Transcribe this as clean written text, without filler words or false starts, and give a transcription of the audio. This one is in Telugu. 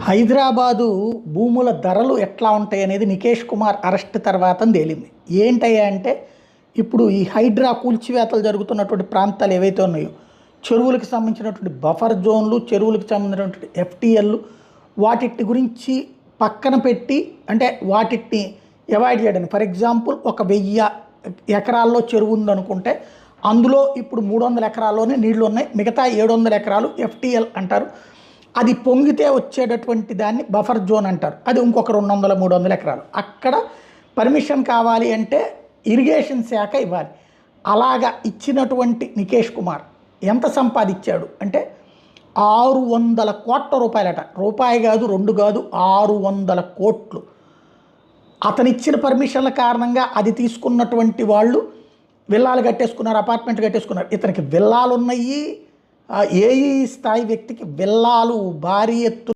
హైదరాబాదు భూముల ధరలు ఎట్లా ఉంటాయి అనేది నికేష్ కుమార్ అరెస్ట్ తర్వాత తేలింది. ఏంటయ్యా అంటే ఇప్పుడు ఈ హైడ్రా కూల్చివేతలు జరుగుతున్నటువంటి ప్రాంతాలు ఏవైతే ఉన్నాయో, చెరువులకు సంబంధించినటువంటి బఫర్ జోన్లు, చెరువులకు సంబంధించినటువంటి ఎఫ్టీఎల్లు, వాటిని గురించి పక్కన పెట్టి అంటే వాటిని అవాయిడ్ చేయడానికి. ఫర్ ఎగ్జాంపుల్, ఒక 1000 ఎకరాల్లో చెరువు ఉందనుకుంటే అందులో ఇప్పుడు 300 ఎకరాల్లోనే నీళ్లు ఉన్నాయి, మిగతా 700 ఎకరాలు ఎఫ్టీఎల్ అంటారు. అది పొంగితే వచ్చేటటువంటి దాన్ని బఫర్ జోన్ అంటారు. అది ఇంకొక 200 300 ఎకరాలు. అక్కడ పర్మిషన్ కావాలి అంటే ఇరిగేషన్ శాఖ ఇవ్వాలి. అలాగా ఇచ్చినటువంటి నికేష్ కుమార్ ఎంత సంపాదించాడు అంటే 600 కోట్ల రూపాయలట. రూపాయి కాదు, 2 కాదు, 600 కోట్లు. అతనిచ్చిన పర్మిషన్ల కారణంగా అది తీసుకున్నటువంటి వాళ్ళు విల్లాలు కట్టేసుకున్నారు, అపార్ట్మెంట్ కట్టేసుకున్నారు. ఇతనికి విల్లాలు ఉన్నాయి. ఏఈ స్థాయి వ్యక్తికి విల్లాలు భారీ ఎత్తు